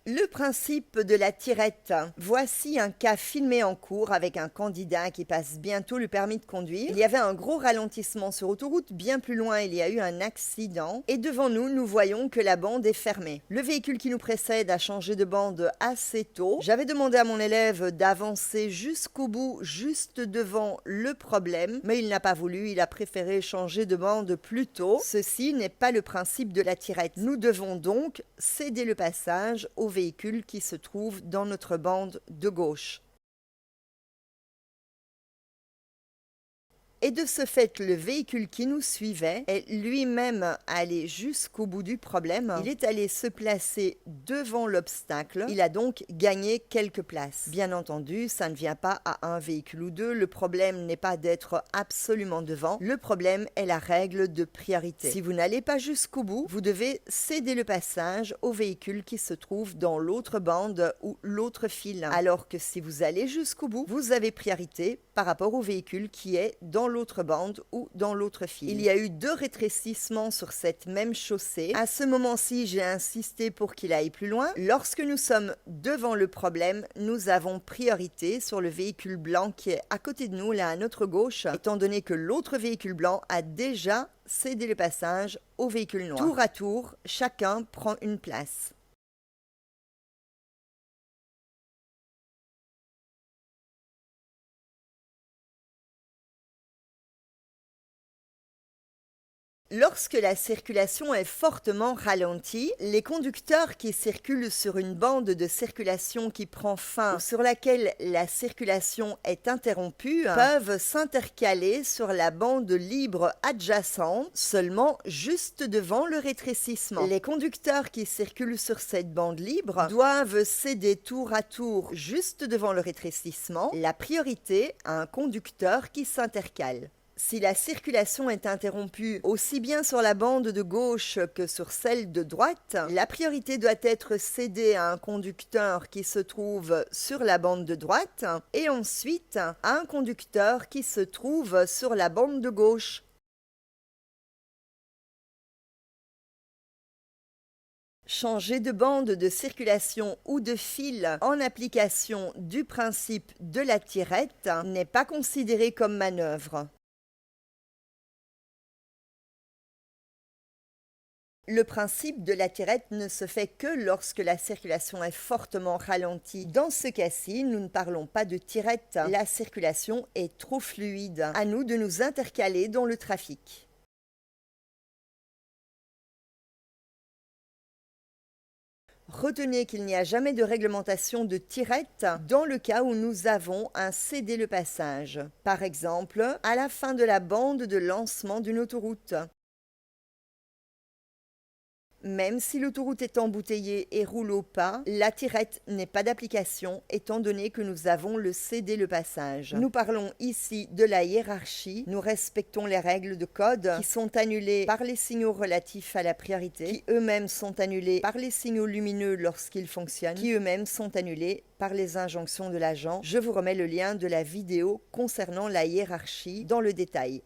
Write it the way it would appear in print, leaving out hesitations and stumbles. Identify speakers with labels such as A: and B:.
A: Le principe de la tirette. Voici un cas filmé en cours avec un candidat qui passe bientôt le permis de conduire. Il y avait un gros ralentissement sur autoroute, bien plus loin il y a eu un accident et devant nous, nous voyons que la bande est fermée. Le véhicule qui nous précède a changé de bande assez tôt. J'avais demandé à mon élève d'avancer jusqu'au bout, juste devant le problème, mais il n'a pas voulu, il a préféré changer de bande plus tôt. Ceci n'est pas le principe de la tirette. Nous devons donc céder le passage au véhicule qui se trouve dans notre bande de gauche. Et de ce fait, le véhicule qui nous suivait est lui-même allé jusqu'au bout du problème. Il est allé se placer devant l'obstacle. Il a donc gagné quelques places. Bien entendu, ça ne vient pas à un véhicule ou deux. Le problème n'est pas d'être absolument devant. Le problème est la règle de priorité. Si vous n'allez pas jusqu'au bout, vous devez céder le passage au véhicule qui se trouve dans l'autre bande ou l'autre file. Alors que si vous allez jusqu'au bout, vous avez priorité par rapport au véhicule qui est dans l'autre bande ou dans l'autre file. Il y a eu 2 rétrécissements sur cette même chaussée. À ce moment-ci, j'ai insisté pour qu'il aille plus loin. Lorsque nous sommes devant le problème, nous avons priorité sur le véhicule blanc qui est à côté de nous, là à notre gauche, étant donné que l'autre véhicule blanc a déjà cédé le passage au véhicule noir. Tour à tour, chacun prend une place. Lorsque la circulation est fortement ralentie, les conducteurs qui circulent sur une bande de circulation qui prend fin ou sur laquelle la circulation est interrompue peuvent s'intercaler sur la bande libre adjacente, seulement juste devant le rétrécissement. Les conducteurs qui circulent sur cette bande libre doivent céder tour à tour juste devant le rétrécissement la priorité à un conducteur qui s'intercale. Si la circulation est interrompue aussi bien sur la bande de gauche que sur celle de droite, la priorité doit être cédée à un conducteur qui se trouve sur la bande de droite et ensuite à un conducteur qui se trouve sur la bande de gauche. Changer de bande de circulation ou de file en application du principe de la tirette n'est pas considéré comme manœuvre. Le principe de la tirette ne se fait que lorsque la circulation est fortement ralentie. Dans ce cas-ci, nous ne parlons pas de tirette. La circulation est trop fluide. À nous de nous intercaler dans le trafic. Retenez qu'il n'y a jamais de réglementation de tirette dans le cas où nous avons un céder le passage. Par exemple, à la fin de la bande de lancement d'une autoroute. Même si l'autoroute est embouteillée et roule au pas, la tirette n'est pas d'application étant donné que nous avons le céder le passage. Nous parlons ici de la hiérarchie. Nous respectons les règles de code qui sont annulées par les signaux relatifs à la priorité, qui eux-mêmes sont annulés par les signaux lumineux lorsqu'ils fonctionnent, qui eux-mêmes sont annulés par les injonctions de l'agent. Je vous remets le lien de la vidéo concernant la hiérarchie dans le détail.